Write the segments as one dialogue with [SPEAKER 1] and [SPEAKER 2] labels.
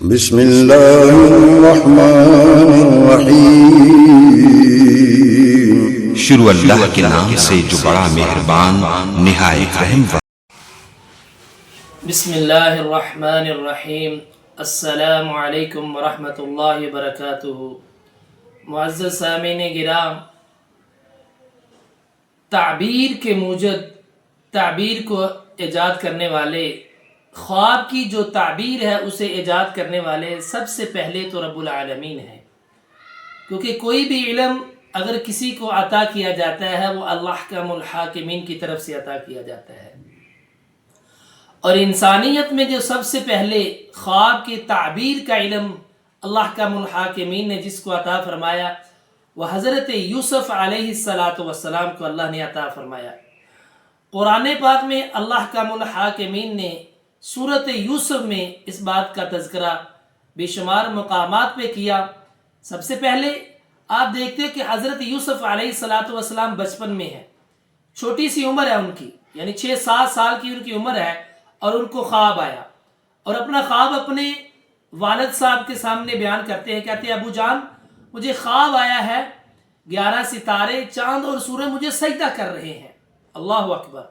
[SPEAKER 1] بسم اللہ الرحمن الرحیم۔
[SPEAKER 2] شروع اللہ کے نام سے جو بڑا مہربان نہایت رحم والا۔
[SPEAKER 3] بسم اللہ الرحمن الرحیم۔ السلام علیکم ورحمۃ اللہ وبرکاتہ۔ معزز سامعین گرام، تعبیر کے موجد، تعبیر کو ایجاد کرنے والے، خواب کی جو تعبیر ہے اسے ایجاد کرنے والے سب سے پہلے تو رب العالمین ہے، کیونکہ کوئی بھی علم اگر کسی کو عطا کیا جاتا ہے وہ اللہ احکم الحاکمین کی طرف سے عطا کیا جاتا ہے۔ اور انسانیت میں جو سب سے پہلے خواب کی تعبیر کا علم اللہ احکم الحاکمین نے جس کو عطا فرمایا وہ حضرت یوسف علیہ السلام کو اللہ نے عطا فرمایا۔ قرآن پاک میں اللہ احکم الحاکمین نے سورۃ یوسف میں اس بات کا تذکرہ بے شمار مقامات پہ کیا۔ سب سے پہلے آپ دیکھتے ہیں کہ حضرت یوسف علیہ السلام بچپن میں ہے، چھوٹی سی عمر ہے ان کی، یعنی 6-7 سال کی ان کی عمر ہے، اور ان کو خواب آیا، اور اپنا خواب اپنے والد صاحب کے سامنے بیان کرتے ہیں، کہتے ہیں ابو جان مجھے خواب آیا ہے 11 ستارے، چاند اور سورج مجھے سجدہ کر رہے ہیں۔ اللہ اکبر۔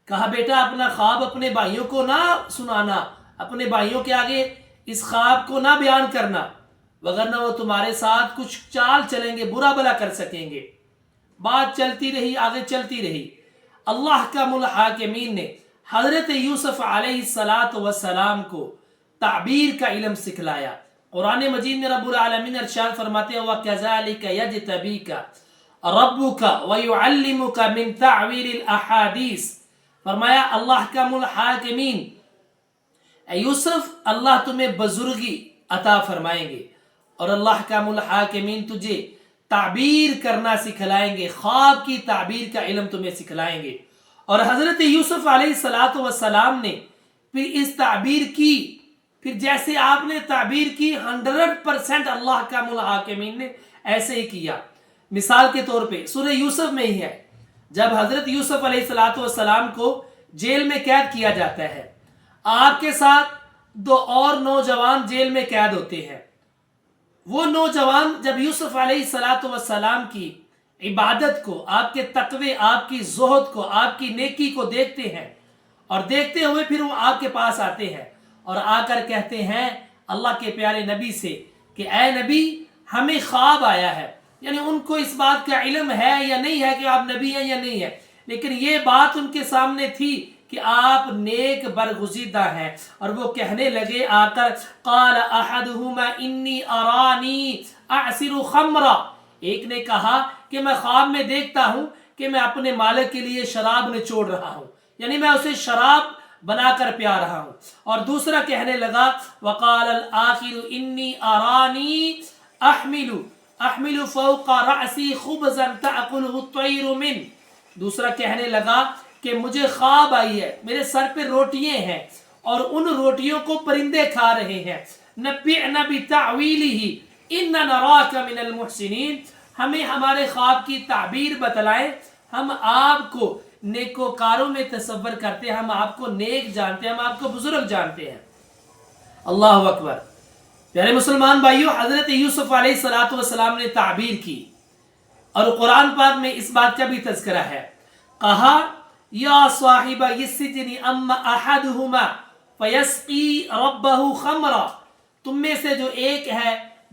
[SPEAKER 3] کہا بیٹا اپنا خواب اپنے بھائیوں کو نہ سنانا، اپنے بھائیوں کے آگے اس خواب کو نہ بیان کرنا، وگرنہ وہ تمہارے ساتھ کچھ چال چلیں گے، برا بلا کر سکیں گے۔ بات چلتی رہی، آگے چلتی رہی۔ اللہ احکم الحاکمین نے حضرت یوسف علیہ السلام کو تعبیر کا علم سکھلایا۔ قرآن مجید میں رب العالمین ارشاد فرماتے ہیں وَكَذَلِكَ يَجْتَبِيكَ رَبُّكَ وَيُعَلِّمُكَ مِن تَعْوِيلِ الْأَحَادِيثِ۔ فرمایا اللہ احکم الحاکمین، اے یوسف اللہ تمہیں بزرگی عطا فرمائیں گے، اور اللہ احکم الحاکمین تجھے تعبیر کرنا سکھلائیں گے، خواب کی تعبیر کا علم تمہیں سکھلائیں گے۔ اور حضرت یوسف علیہ السلام نے پھر اس تعبیر کی، پھر جیسے آپ نے تعبیر کی 100% اللہ احکم الحاکمین نے ایسے ہی کیا۔ مثال کے طور پہ سورہ یوسف میں ہی ہے، جب حضرت یوسف علیہ السلام کو جیل میں قید کیا جاتا ہے، آپ کے ساتھ 2 اور نوجوان جیل میں قید ہوتے ہیں۔ وہ نوجوان جب یوسف علیہ السلام کی عبادت کو، آپ کے تقوی، آپ کی زہد کو، آپ کی نیکی کو دیکھتے ہیں، اور دیکھتے ہوئے پھر وہ آپ کے پاس آتے ہیں اور آ کر کہتے ہیں اللہ کے پیارے نبی سے کہ اے نبی ہمیں خواب آیا ہے۔ یعنی ان کو اس بات کا علم ہے یا نہیں ہے کہ آپ نبی ہیں یا نہیں ہے، لیکن یہ بات ان کے سامنے تھی کہ آپ نیک برگزیدہ ہیں، اور وہ کہنے لگے آ کر قال احدہما انی ارانی اعصر خمرا، ایک نے کہا کہ میں خواب میں دیکھتا ہوں کہ میں اپنے مالک کے لیے شراب نچوڑ رہا ہوں، یعنی میں اسے شراب بنا کر پیا رہا ہوں۔ اور دوسرا کہنے لگا وقال الآخر انی ارانی احمل فوق رأسی خبزا تأکلہ الطیر من، دوسرا کہنے لگا کہ مجھے خواب آئی ہے، میرے سر پہ روٹیاں ہیں اور ان روٹیوں کو پرندے کھا رہے ہیں۔ نبئنا بتعویلہ انا نراک من المحسنین، ہمیں ہمارے خواب کی تعبیر بتلائیں، ہم آپ کو نیکوکاروں میں تصور کرتے ہیں، ہم آپ کو نیک جانتے ہیں، ہم آپ کو بزرگ جانتے ہیں۔ اللہ اکبر۔ پیارے مسلمان بھائیوں، حضرت یوسف علیہ السلام نے تعبیر کی، اور قرآن پاک میں اس بات کا بھی تذکرہ ہے۔ کہا یا صاحب السجن اما احدہما فیسقی ربہ خمرا، تم میں سے جو ایک ہے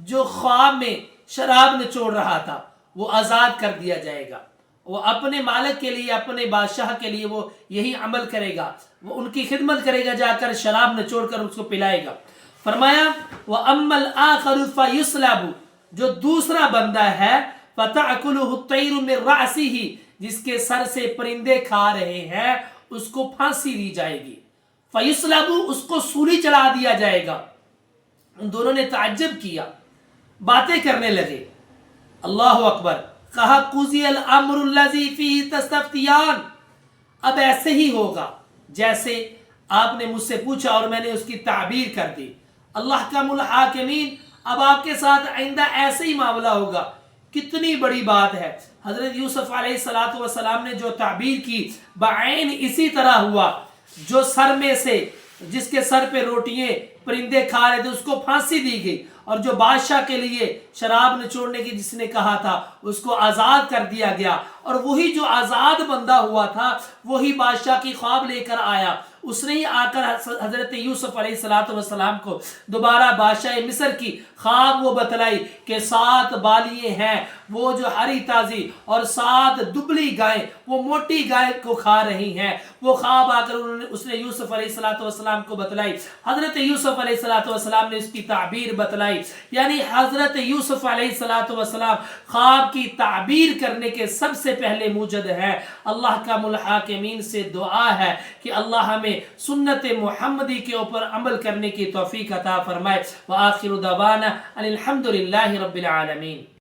[SPEAKER 3] جو خواب میں شراب نچوڑ رہا تھا وہ آزاد کر دیا جائے گا، وہ اپنے مالک کے لیے، اپنے بادشاہ کے لیے وہ یہی عمل کرے گا، وہ ان کی خدمت کرے گا، جا کر شراب نچوڑ کر اس کو پلائے گا۔ فرمایا وَأَمَّا الْآخَرُ فَيُسْلَبُ، جو دوسرا بندہ ہے فَتَأْكُلُهُ الطَّيْرُ مِنْ رَأْسِهِ، جس کے سر سے پرندے کھا رہے ہیں، اس کو پھانسی دی جائے گی۔ فَيُسْلَبُ، اس کو سولی چڑھا دیا جائے گا۔ ان دونوں نے تعجب کیا، باتیں کرنے لگے۔ اللہ اکبر۔ کہا قُضِيَ الْأَمْرُ الَّذِي فِيهِ تَسْتَفْتِيَانِ، اب ایسے ہی ہوگا جیسے آپ نے مجھ سے پوچھا اور میں نے اس کی تعبیر کر دی۔ اللہ احکم الحاکمین، اب آپ کے ساتھ آئندہ ایسے ہی معاملہ ہوگا۔ کتنی بڑی بات ہے، حضرت یوسف علیہ السلام نے جو تعبیر کی بعین اسی طرح ہوا۔ جو سر میں سے، جس کے سر پہ روٹیاں پرندے کھا رہے تھے، اس کو پھانسی دی گئی، اور جو بادشاہ کے لیے شراب نچوڑنے کی جس نے کہا تھا اس کو آزاد کر دیا گیا، اور وہی جو آزاد بندہ ہوا تھا وہی بادشاہ کی خواب لے کر آیا، اس نے ہی آ کر حضرت یوسف علیہ السلام کو دوبارہ بادشاہ مصر کی خواب وہ بتلائی کہ 7 بالیاں ہیں وہ جو ہری تازی، اور 7 دبلی گائیں وہ موٹی گائے کو کھا رہی ہیں۔ وہ خواب آ کر اس نے یوسف علیہ السلام کو بتلائی، حضرت یوسف علیہ السلام نے اس کی تعبیر بتلائی، یعنی حضرت یوسف علیہ السلام خواب کی تعبیر کرنے کے سب سے پہلے موجد ہے۔ اللہ کا ملحاکمین سے دعا ہے کہ اللہ ہمیں سنت محمدی کے اوپر عمل کرنے کی توفیق عطا فرمائے۔ وآخر دعوانا ان الحمد للہ رب العالمین۔